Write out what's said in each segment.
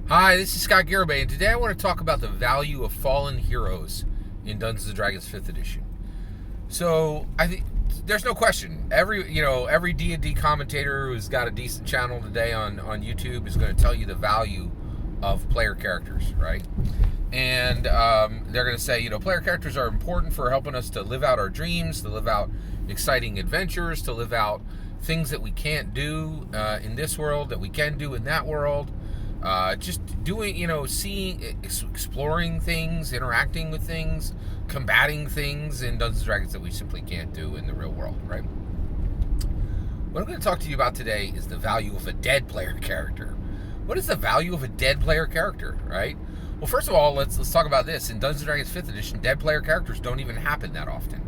Hi, this is Scott Garibay, and today I want to talk about the value of fallen heroes in Dungeons & Dragons 5th edition. So, I think there's no question. Every D&D commentator who's got a decent channel today on YouTube is going to tell you the value of player characters, right? And they're going to say, player characters are important for helping us to live out our dreams, to live out exciting adventures, to live out things that we can't do in this world that we can do in that world. Just doing, seeing, exploring things, interacting with things, combating things in Dungeons & Dragons that we simply can't do in the real world, right? What I'm going to talk to you about today is the value of a dead player character. What is the value of a dead player character, right? Well, first of all, let's talk about this. In Dungeons & Dragons 5th edition, dead player characters don't even happen that often,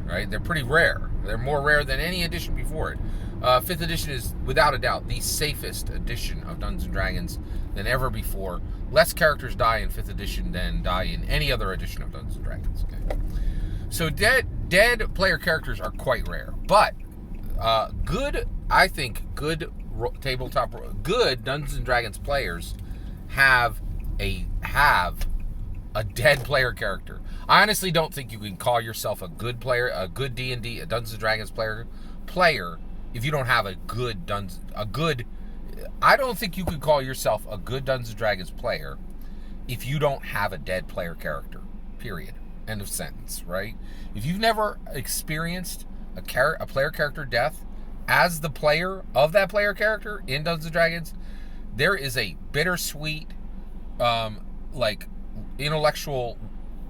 right? They're pretty rare. They're more rare than any edition before it. 5th edition is, without a doubt, the safest edition of Dungeons & Dragons than ever before. Less characters die in 5th edition than die in any other edition of Dungeons & Dragons. Okay? So dead player characters are quite rare. But good Dungeons & Dragons players have a dead player character. I honestly don't think you can call yourself a good player, a good D&D, a Dungeons & Dragons player if you don't have I don't think you could call yourself a good Dungeons & Dragons player if you don't have a dead player character. Period. End of sentence, right? If you've never experienced a player character death as the player of that player character in Dungeons & Dragons, there is a bittersweet, intellectual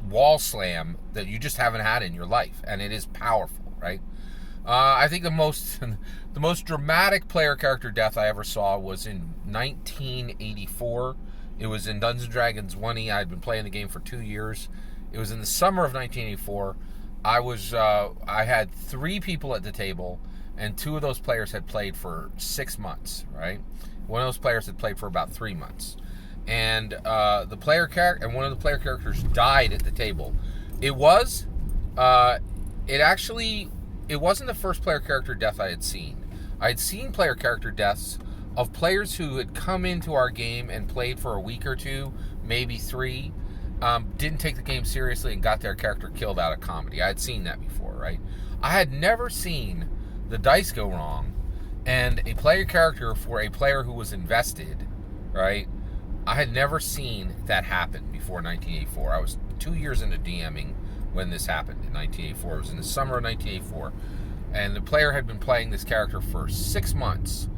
wall slam that you just haven't had in your life, and it is powerful, right? I think the most dramatic player character death I ever saw was in 1984. It was in Dungeons & Dragons 1E. I had been playing the game for 2 years. It was in the summer of 1984. I had 3 people at the table, and 2 of those players had played for 6 months, right? One of those players had played for about 3 months. And one of the player characters died at the table. It wasn't the first player character death I had seen. I had seen player character deaths of players who had come into our game and played for a week or 2, maybe 3, didn't take the game seriously and got their character killed out of comedy. I had seen that before, right? I had never seen the dice go wrong and a player character for a player who was invested, right? I had never seen that happen before 1984. I was 2 years into DMing when this happened in 1984. It was in the summer of 1984. And the player had been playing this character for 6 months.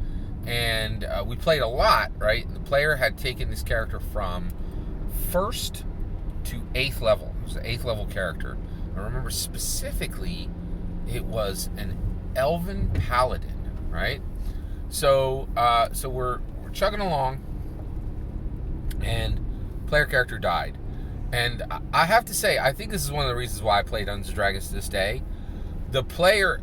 And we played a lot, right? The player had taken this character from 1st to 8th level. It was an 8th level character. I remember specifically it was an elven paladin, right? So we're chugging along, and player character died. And I have to say, I think this is one of the reasons why I play Dungeons & Dragons to this day. The player,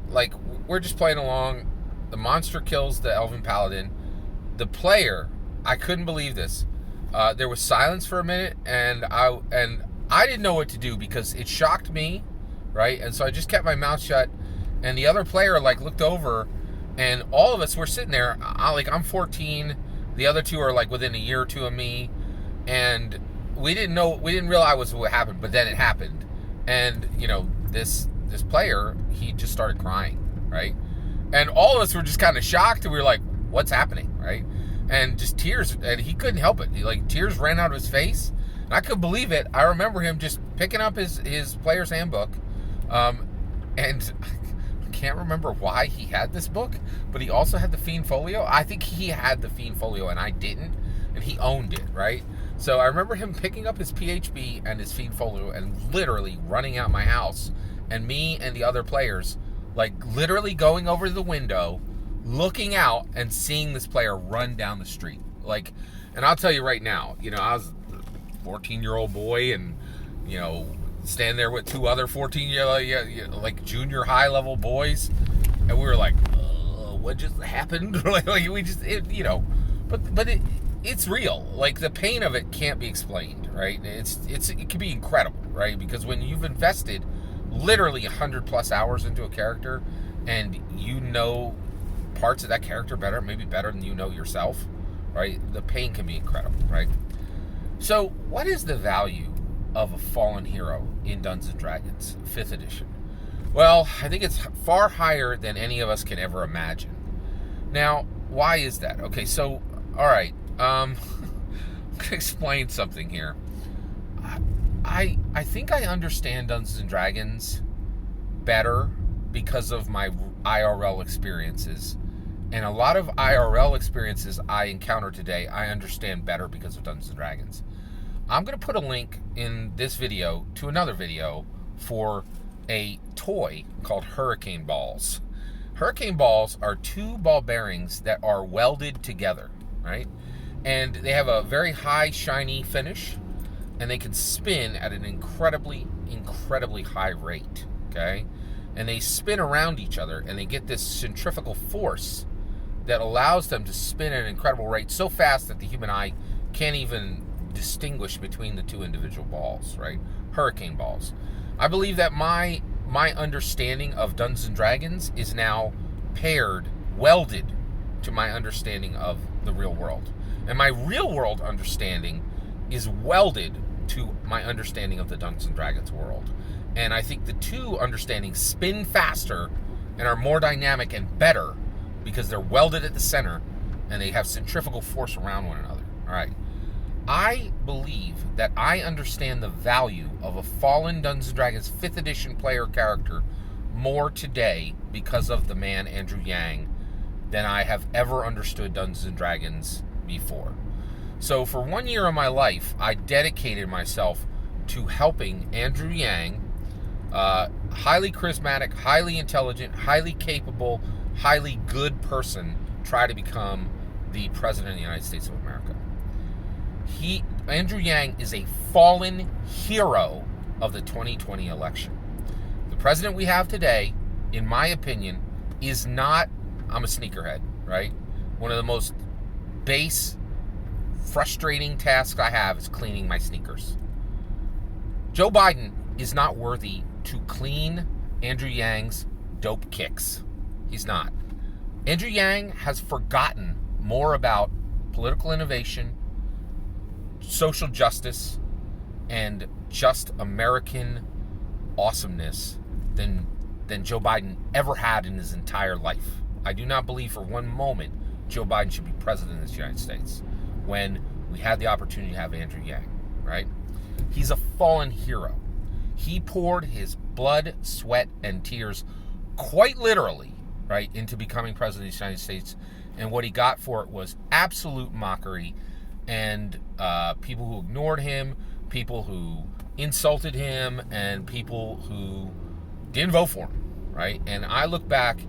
we're just playing along. The monster kills the Elven Paladin. The player, I couldn't believe this. There was silence for a minute, and I didn't know what to do because it shocked me, right? And so I just kept my mouth shut. And the other player, looked over, and all of us were sitting there. I'm 14. The other 2 are, within a year or 2 of me. And we didn't realize what happened, but then it happened. And, this player, he just started crying, right? And all of us were just kind of shocked, and we were like, what's happening, right? And just tears, and he couldn't help it. Tears ran out of his face, and I couldn't believe it. I remember him just picking up his player's handbook, and I can't remember why he had this book, but he also had the Fiend Folio. I think he had the Fiend Folio, and I didn't, and he owned it, right? So I remember him picking up his PHB and his Fiend Folio and literally running out my house, and me and the other players, literally going over to the window, looking out and seeing this player run down the street. And I'll tell you right now, I was a 14-year-old boy, and, stand there with 2 other 14-year-old, junior high level boys, and we were like, what just happened? It's real. The pain of it can't be explained, right? It can be incredible, right? Because when you've invested literally 100+ hours into a character, and parts of that character better, maybe better than you know yourself, right? The pain can be incredible, right? So, what is the value of a fallen hero in Dungeons & Dragons 5th edition? Well, I think it's far higher than any of us can ever imagine. Now, why is that? Okay, so, all right, I'm going to explain something here. I think I understand Dungeons & Dragons better because of my IRL experiences. And a lot of IRL experiences I encounter today, I understand better because of Dungeons & Dragons. I'm going to put a link in this video to another video for a toy called Hurricane Balls. Hurricane Balls are 2 ball bearings that are welded together, right? And they have a very high, shiny finish, and they can spin at an incredibly, incredibly high rate, okay? And they spin around each other, and they get this centrifugal force that allows them to spin at an incredible rate, so fast that the human eye can't even distinguish between the 2 individual balls, right? Hurricane balls. I believe that my understanding of Dungeons & Dragons is now welded to my understanding of the real world. And my real world understanding is welded to my understanding of the Dungeons & Dragons world. And I think the 2 understandings spin faster and are more dynamic and better because they're welded at the center and they have centrifugal force around one another. All right. I believe that I understand the value of a fallen Dungeons & Dragons 5th edition player character more today because of the man Andrew Yang than I have ever understood Dungeons & Dragons before. So for 1 year of my life, I dedicated myself to helping Andrew Yang, highly charismatic, highly intelligent, highly capable, highly good person, try to become the President of the United States of America. Andrew Yang is a fallen hero of the 2020 election. The president we have today, in my opinion, is not, I'm a sneakerhead, right? One of the most base, frustrating tasks I have is cleaning my sneakers. Joe Biden is not worthy to clean Andrew Yang's dope kicks. He's not. Andrew Yang has forgotten more about political innovation, social justice, and just American awesomeness than Joe Biden ever had in his entire life. I do not believe for one moment Joe Biden should be president of the United States when we had the opportunity to have Andrew Yang, right? He's a fallen hero. He poured his blood, sweat, and tears, quite literally, right, into becoming president of the United States, and what he got for it was absolute mockery, and people who ignored him, people who insulted him, and people who didn't vote for him, right? And I look back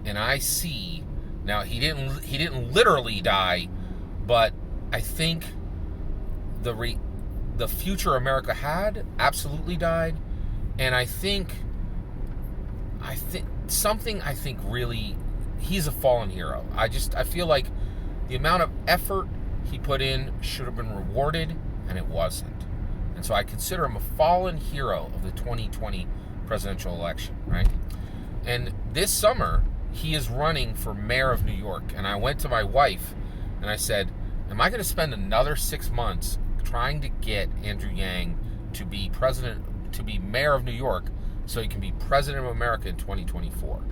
and I see, now he didn't literally die, but I think the future America had absolutely died, and I think really, he's a fallen hero. I feel like the amount of effort he put in should have been rewarded, and it wasn't. And so I consider him a fallen hero of the 2020 presidential election, right? And this summer, he is running for mayor of New York. And I went to my wife and I said, am I going to spend another 6 months trying to get Andrew Yang to be mayor of New York so he can be president of America in 2024?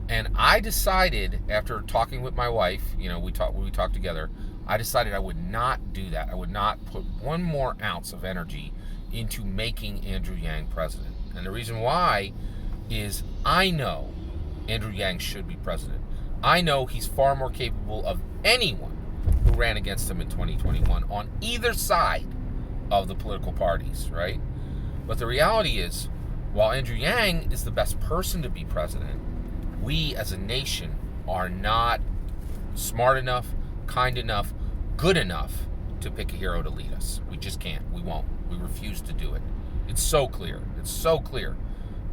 And I decided, after talking with my wife, we talked together, I decided I would not do that. I would not put one more ounce of energy into making Andrew Yang president. And the reason why is I know Andrew Yang should be president. I know he's far more capable of anyone who ran against him in 2021 on either side of the political parties, right? But the reality is, while Andrew Yang is the best person to be president, we as a nation are not smart enough, kind enough, good enough to pick a hero to lead us. We just can't. We won't. We refuse to do it. It's so clear. It's so clear.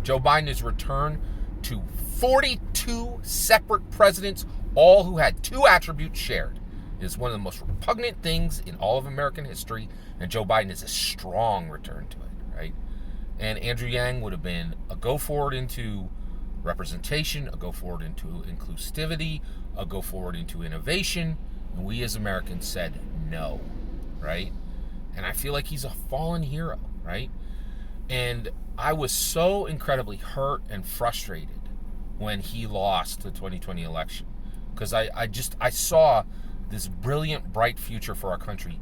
Joe Biden has returned to 42 separate presidents, all who had 2 attributes shared. It is one of the most repugnant things in all of American history, and Joe Biden is a strong return to it, right? And Andrew Yang would have been a go forward into representation, a go forward into inclusivity, a go forward into innovation, and we as Americans said no, right? and I feel like he's a fallen hero, right? And I was so incredibly hurt and frustrated when he lost the 2020 election, because I saw this brilliant, bright future for our country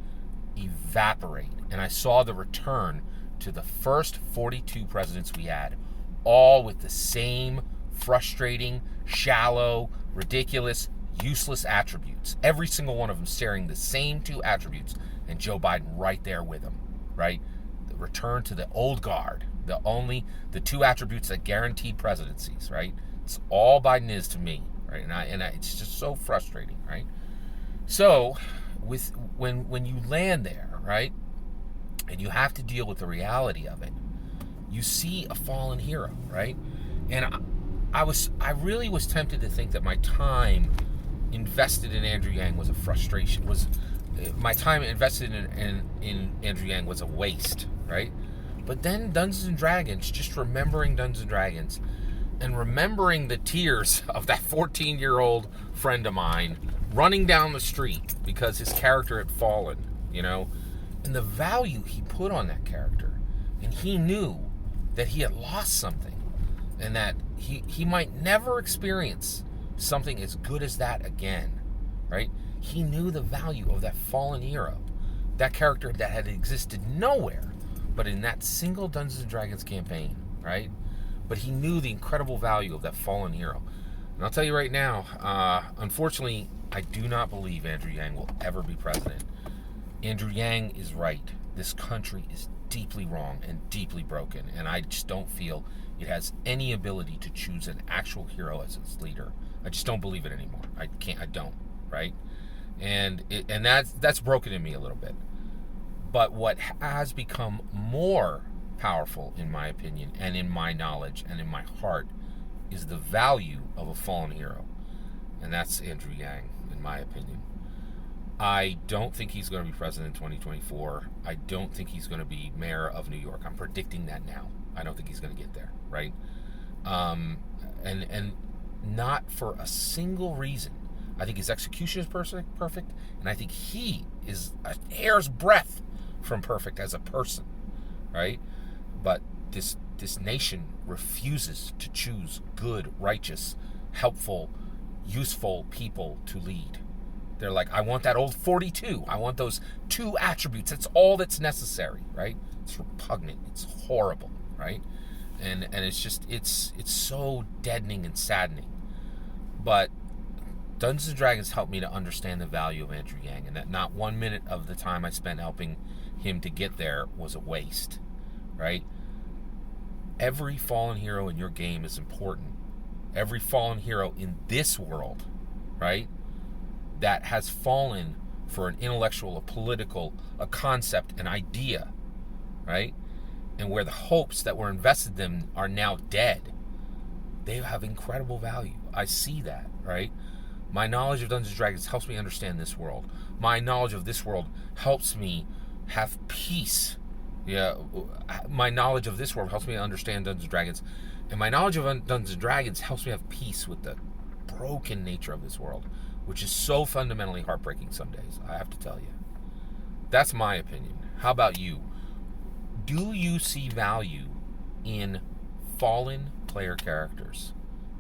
evaporate, and I saw the return to the first 42 presidents we had, all with the same frustrating, shallow, ridiculous, useless attributes. Every single one of them sharing the same two attributes, and Joe Biden right there with them, right? The return to the old guard, the two attributes that guaranteed presidencies, right? It's all Biden is to me, right? And it's just so frustrating, right? So, when you land there, right, and you have to deal with the reality of it, you see a fallen hero, right? And I really was tempted to think that my time invested in Andrew Yang was a frustration. My time invested in Andrew Yang was a waste, right? But then Dungeons and Dragons, just remembering Dungeons and Dragons, and remembering the tears of that 14-year-old friend of mine running down the street because his character had fallen, and the value he put on that character, and he knew that he had lost something, and that he might never experience something as good as that again, right? He knew the value of that fallen hero, that character that had existed nowhere but in that single Dungeons & Dragons campaign, right? But he knew the incredible value of that fallen hero. And I'll tell you right now, unfortunately, I do not believe Andrew Yang will ever be president. Andrew Yang is right. This country is deeply wrong and deeply broken, and I just don't feel it has any ability to choose an actual hero as its leader. I just don't believe it anymore. I don't, right? And that's broken in me a little bit. But what has become more powerful, in my opinion, and in my knowledge, and in my heart, is the value of a fallen hero. And that's Andrew Yang, in my opinion. I don't think he's going to be president in 2024. I don't think he's going to be mayor of New York. I'm predicting that now. I don't think he's going to get there, right? And not for a single reason. I think his execution is perfect, and I think he is a hair's breadth from perfect as a person, right? But this nation refuses to choose good, righteous, helpful, useful people to lead. They're like, I want that old 42. I want those two attributes. That's all that's necessary, right? It's repugnant. It's horrible, right? And it's just, it's so deadening and saddening. But Dungeons & Dragons helped me to understand the value of Andrew Yang, and that not 1 minute of the time I spent helping him to get there was a waste, right? Every fallen hero in your game is important. Every fallen hero in this world, right, that has fallen for an intellectual, a political, a concept, an idea, right, and where the hopes that were invested in them are now dead, they have incredible value. I see that, right? My knowledge of Dungeons & Dragons helps me understand this world. My knowledge of this world helps me have peace. Yeah, my knowledge of this world helps me understand Dungeons & Dragons. And my knowledge of Dungeons & Dragons helps me have peace with the broken nature of this world, which is so fundamentally heartbreaking some days, I have to tell you. That's my opinion. How about you? Do you see value in fallen player characters?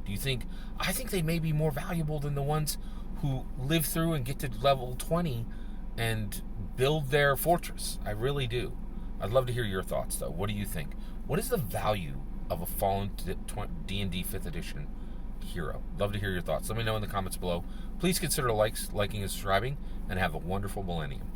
Do you think... I think they may be more valuable than the ones who live through and get to level 20 and build their fortress. I really do. I'd love to hear your thoughts, though. What do you think? What is the value of a fallen D&D 5th edition hero? Love to hear your thoughts. Let me know in the comments below. Please consider liking and subscribing, and have a wonderful millennium.